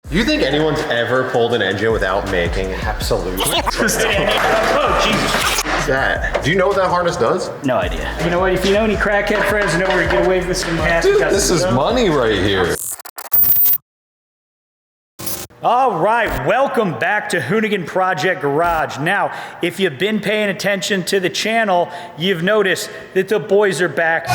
Do you think anyone's ever pulled an engine without making absolute? Oh, Jesus. That. Do you know what that harness does? No idea. You know what? If you know any crackhead friends who know where to get away with some cash, Dude, this is money right here. All right, welcome back to Hoonigan Project Garage. Now, if you've been paying attention to the channel, you've noticed that the boys are back.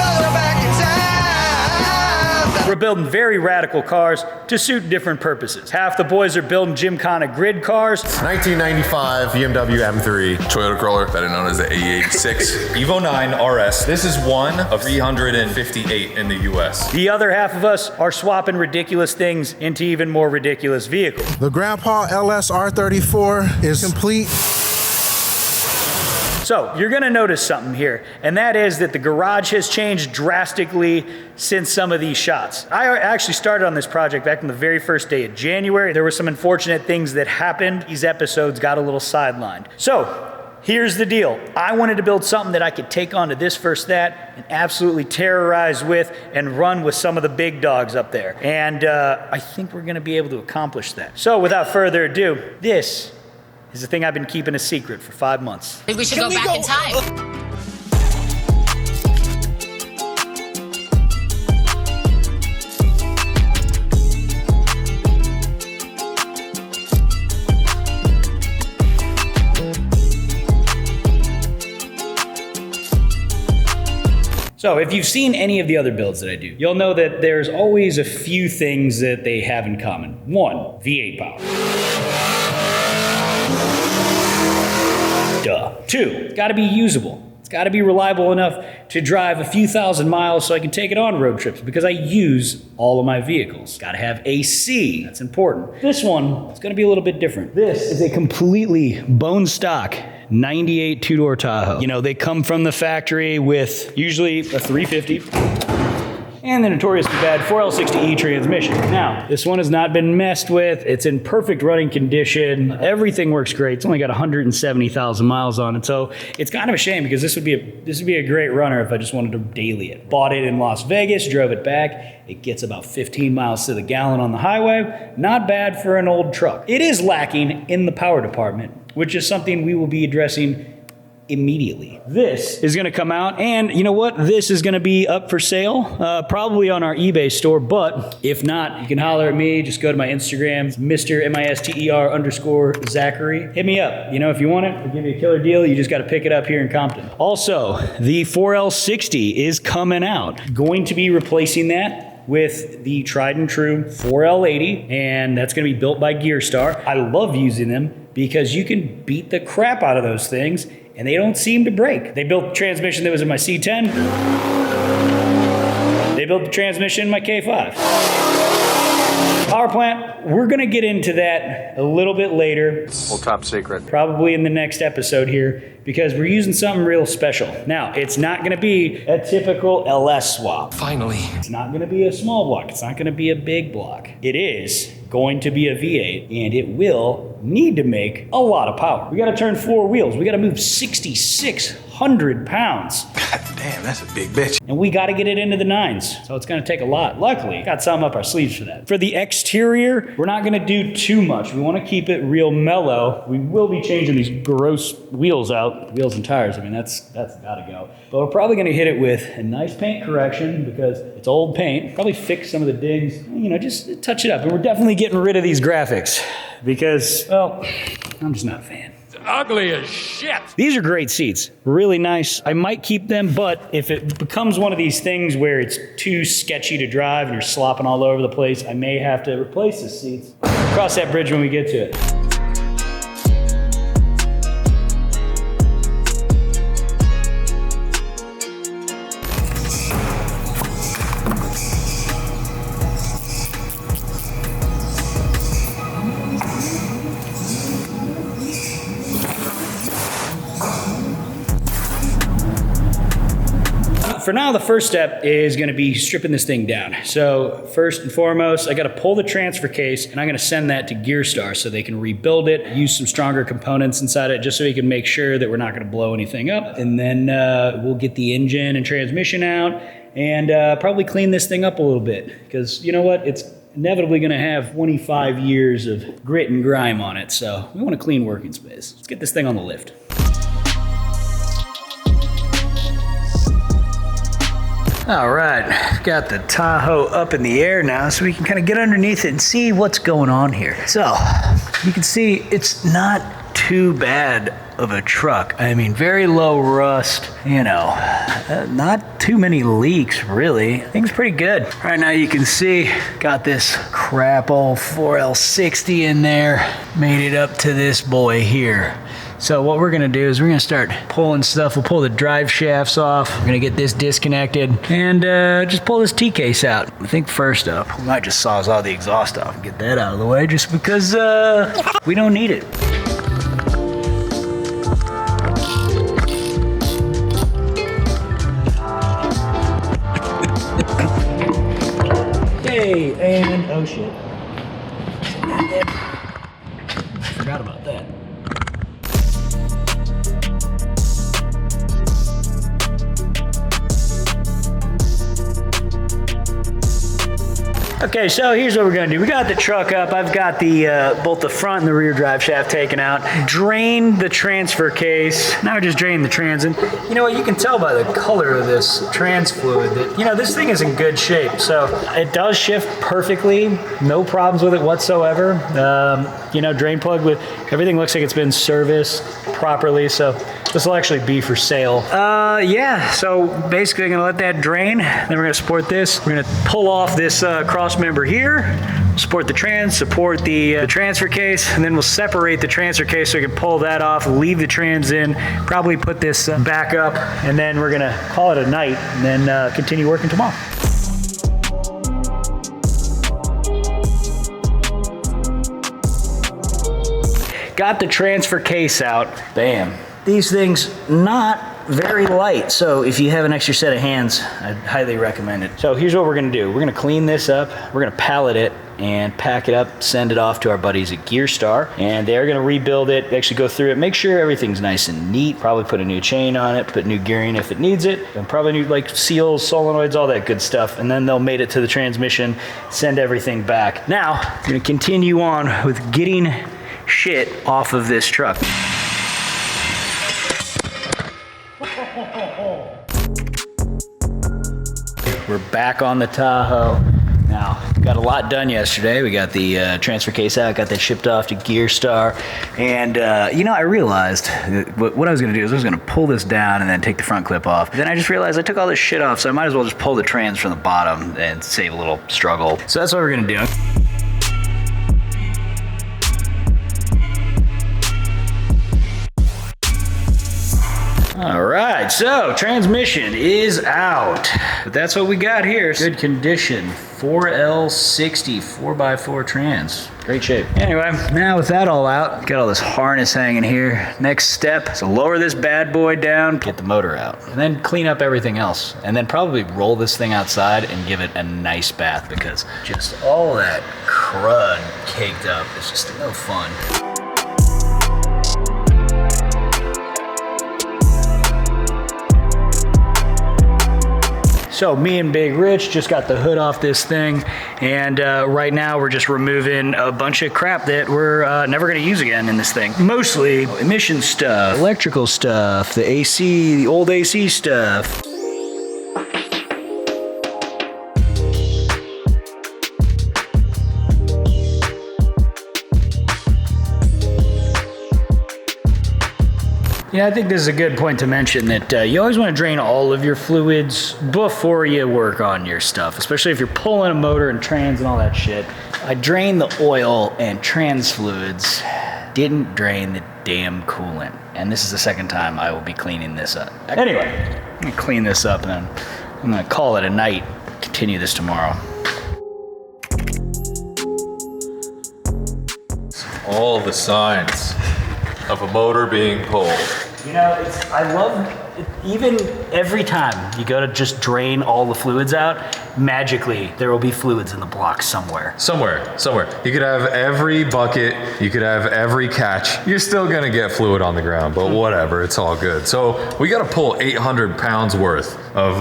We're building very radical cars to suit different purposes. Half the boys are building Gymkhana grid cars. 1995 BMW M3. Toyota Corolla, better known as the A86. Evo 9 RS. This is one of 358 in the US. The other half of us are swapping ridiculous things into even more ridiculous vehicles. The Grandpa LS R34 is complete. So you're gonna notice something here, and that is that the garage has changed drastically since some of these shots. I actually started on this project back on the very first day of January. There were some unfortunate things that happened. These episodes got a little sidelined. So here's the deal. I wanted to build something that I could take on to this first that and absolutely terrorize with and run with some of the big dogs up there. And I think we're gonna be able to accomplish that. So without further ado, this is the thing I've been keeping a secret for 5 months. Maybe we should go back in time. So if you've seen any of the other builds that I do, you'll know that there's always a few things that they have in common. One, V8 power. Duh. Two, it's gotta be usable. It's gotta be reliable enough to drive a few thousand miles so I can take it on road trips because I use all of my vehicles. Gotta have AC, that's important. This one is gonna be a little bit different. This is a completely bone stock 98 two-door Tahoe. You know, they come from the factory with usually a 350 and the notoriously bad 4L60E transmission. Now, this one has not been messed with. It's in perfect running condition. Everything works great. It's only got 170,000 miles on it, so it's kind of a shame because this would be a great runner if I just wanted to daily it. Bought it in Las Vegas, drove it back. It gets about 15 miles to the gallon on the highway. Not bad for an old truck. It is lacking in the power department, which is something we will be addressing immediately. This is gonna come out, and you know what? This is gonna be up for sale, probably on our eBay store, but if not, you can holler at me. Just go to my Instagram, it's Mr. MISTER_Zachary. Hit me up. You know, if you want it, I'll give you a killer deal. You just gotta pick it up here in Compton. Also, the 4L60 is coming out. Going to be replacing that with the tried and true 4L80, and that's gonna be built by Gearstar. I love using them because you can beat the crap out of those things and they don't seem to break. They built the transmission that was in my C10. They built the transmission in my K5. Power plant, we're gonna get into that a little bit later. Well, top secret. Probably in the next episode here, because we're using something real special. Now, it's not gonna be a typical LS swap. Finally. It's not gonna be a small block. It's not gonna be a big block. It is going to be a V8, and it will need to make a lot of power. We gotta turn 4 wheels. We gotta move 6,600 pounds. God damn, that's a big bitch. And we gotta get it into the 9s, so it's gonna take a lot. Luckily, got some up our sleeves for that. For the exterior, we're not gonna do too much. We wanna keep it real mellow. We will be changing these gross wheels out, wheels and tires. I mean, that's gotta go. But we're probably gonna hit it with a nice paint correction because it's old paint. Probably fix some of the digs, you know, just touch it up. And we're definitely getting rid of these graphics because, well, I'm just not a fan. Ugly as shit. These are great seats, really nice. I might keep them, but if it becomes one of these things where it's too sketchy to drive and you're slopping all over the place, I may have to replace the seats. Cross that bridge when we get to it. For now, the first step is gonna be stripping this thing down. So first and foremost, I gotta pull the transfer case and I'm gonna send that to Gearstar so they can rebuild it, use some stronger components inside it just so we can make sure that we're not gonna blow anything up. And then we'll get the engine and transmission out and probably clean this thing up a little bit because you know what? It's inevitably gonna have 25 years of grit and grime on it, so we want a clean working space. Let's get this thing on the lift. All right, got the Tahoe up in the air now so we can kind of get underneath it and see what's going on here. So, you can see it's not too bad of a truck. I mean, very low rust, you know, not too many leaks really. Things pretty good. Right now you can see, got this crap old 4L60 in there, made it up to this boy here. So what we're gonna do is we're gonna start pulling stuff. We'll pull the drive shafts off. We're gonna get this disconnected and just pull this T-case out. I think first up, we might just sawzall the exhaust off and get that out of the way just because we don't need it. Hey, and oh shit. Forgot about that. Okay, so here's what we're gonna do. We got the truck up. I've got the both the front and the rear drive shaft taken out. Drained the transfer case. Now we're just draining the trans. And you know what? You can tell by the color of this trans fluid that, you know, this thing is in good shape. So it does shift perfectly. No problems with it whatsoever. You know, drain plug with everything looks like it's been serviced properly. So this will actually be for sale. Yeah, so basically I'm gonna let that drain. Then we're gonna support this. We're gonna pull off this cross member here, support the trans, support the transfer case, and then we'll separate the transfer case so we can pull that off, leave the trans in, probably put this back up, and then we're gonna call it a night and then continue working tomorrow. Got the transfer case out. Bam. These things not very light, so if you have an extra set of hands, I'd highly recommend it. So here's what we're gonna do. We're gonna clean this up, we're gonna pallet it and pack it up, send it off to our buddies at Gear Star, and they're gonna rebuild it, actually go through it, make sure everything's nice and neat, probably put a new chain on it, put new gearing if it needs it, and probably new like seals, solenoids, all that good stuff, and then they'll mate it to the transmission, send everything back. Now, I'm gonna continue on with getting shit off of this truck. We're back on the Tahoe. Now, got a lot done yesterday. We got the transfer case out, got that shipped off to Gear Star. And, you know, I realized that what I was gonna do is I was gonna pull this down and then take the front clip off. Then I just realized I took all this shit off, so I might as well just pull the trans from the bottom and save a little struggle. So that's what we're gonna do. All right, so transmission is out, but that's what we got here. Good condition, 4L60 4x4 trans, great shape. Anyway, now with that all out, got all this harness hanging here. Next step is to lower this bad boy down, get the motor out, and then clean up everything else, and then probably roll this thing outside and give it a nice bath because just all that crud caked up is just no fun. So me and Big Rich just got the hood off this thing, and right now we're just removing a bunch of crap that we're never gonna use again in this thing. Mostly emission stuff, electrical stuff, the AC, the old AC stuff. Yeah, I think this is a good point to mention that you always want to drain all of your fluids before you work on your stuff, especially if you're pulling a motor and trans and all that shit. I drained the oil and trans fluids, didn't drain the damn coolant. And this is the second time I will be cleaning this up. Anyway, I'm gonna clean this up and then I'm gonna call it a night, continue this tomorrow. All the signs of a motor being pulled. You know, I love it. Even every time you go to just drain all the fluids out, magically there will be fluids in the block somewhere. Somewhere. You could have every bucket, you could have every catch. You're still gonna get fluid on the ground, but whatever, it's all good. So we gotta pull 800 pounds worth of,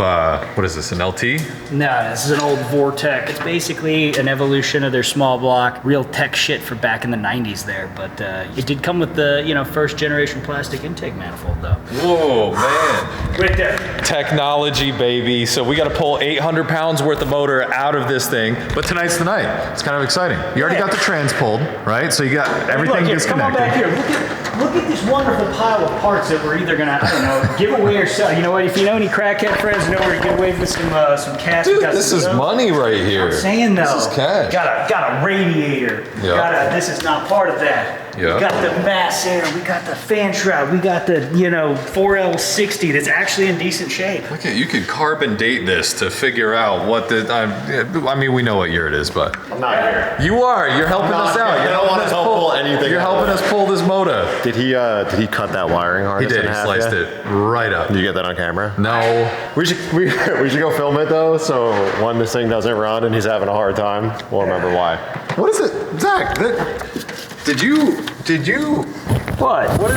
what is this, an LT? No, this is an old Vortec. It's basically an evolution of their small block. Real tech shit for back in the 90s there. But it did come with the, you know, first generation plastic intake manifold though. Whoa, man. Right there. Technology, baby. So we got to pull 800 pounds worth of motor out of this thing. But tonight's the night. It's kind of exciting. You already got the trans pulled, right? So you got everything Come on disconnected. back here. Look at this wonderful pile of parts that we're either gonna, I don't know, give away or sell. You know what? If you know any crackhead friends, know where to get away with some cash. Dude, this is money right here. I'm saying though. This is cash. Got a radiator. Yeah. This is not part of that. Yeah. We got the mass air. We got the fan shroud. We got the 4L60 that's actually in decent shape. Look at, you could carbon date this to figure out what the, I mean, we know what year it is, but. I'm not here. You are, you're helping us out. I don't want to help pull anything. You're helping us pull this motor. Did he cut that wiring He harness did, in he half? sliced Yeah? it right up. Did you get that on camera? No. We should go film it though, so when this thing doesn't run and he's having a hard time, we'll remember why. What is it, Zach? Did you? What? What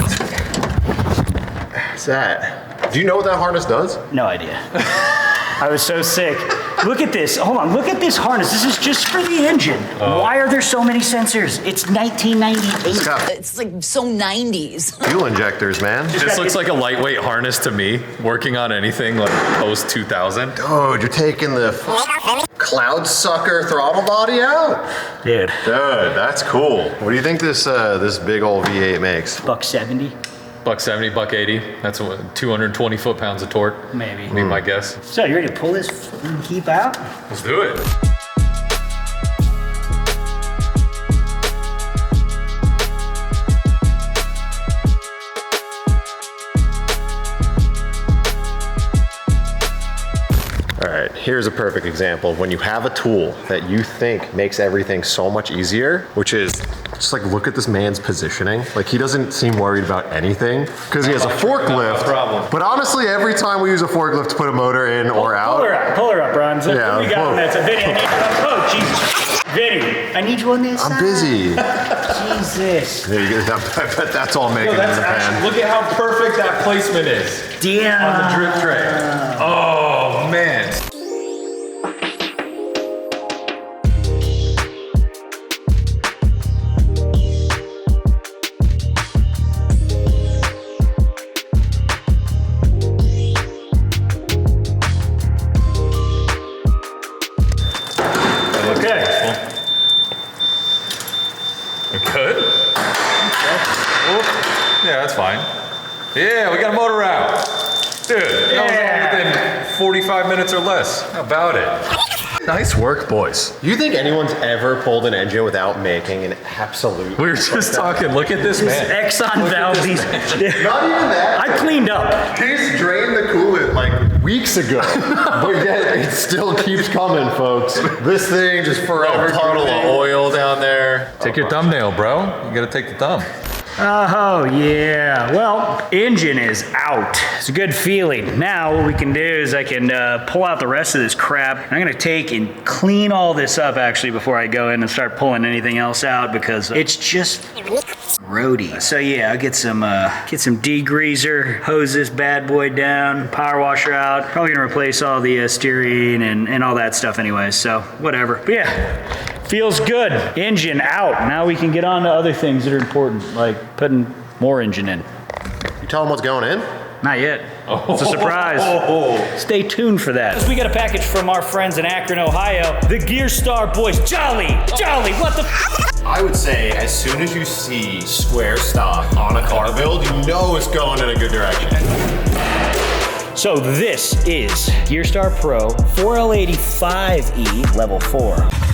is that? Do you know what that harness does? No idea. I was so sick. Look at this. Hold on. Look at this harness. This is just for the engine. Why are there so many sensors? It's 1998. It's like so 90s. Fuel injectors, man. This looks like a lightweight harness to me, working on anything like post 2000. Dude, you're taking the cloud sucker throttle body out? Dude. Dude, that's cool. What do you think this this big old V8 makes? $170. $170, $180. That's what, 220 foot-pounds of torque. Maybe. I mean, my guess. So you ready to pull this fucking heap out? Let's do it. All right, here's a perfect example of when you have a tool that you think makes everything so much easier, which is just like, look at this man's positioning. Like, he doesn't seem worried about anything because he has a forklift. Problem. But honestly, every time we use a forklift to put a motor in or out. Pull her up, Ron. So Yeah, what we got pull- on that? So Vinny, I need oh, Jesus. Vinny, I need you on this I'm side. busy. Jesus. There you go. I bet that's all making in the pan. Look at how perfect that placement is Damn. on the drip tray. Oh, man. Okay. Good? Yeah, that's fine. Yeah, we got a motor out. Dude, that was all within 45 minutes or less. How about it? Nice work, boys. Do you think anyone's ever pulled an engine without making an absolute? We were just talking, look at this This man. Exxon Valdez. Not even that. I cleaned up. He's drained the coolant like weeks ago, but yet it still keeps coming, folks. This thing just forever. A puddle of oil down there. Take your thumbnail, bro. You gotta take the thumb. Oh, yeah. Well, engine is out. It's a good feeling. Now what we can do is I can pull out the rest of this crap. I'm gonna take and clean all this up actually before I go in and start pulling anything else out because it's just roady. So yeah, I'll get some degreaser, hose this bad boy down, power washer out. Probably gonna replace all the steering and all that stuff anyway, so whatever. But yeah. Feels good. Engine out. Now we can get on to other things that are important, like putting more engine in. You tell him what's going in? Not yet. It's a surprise. Stay tuned for that. We got a package from our friends in Akron, Ohio. The Gear Star boys. Jolly, what the I would say as soon as you see square stop on a car build, you know it's going in a good direction. So this is Gear Star Pro 4L85E Level 4.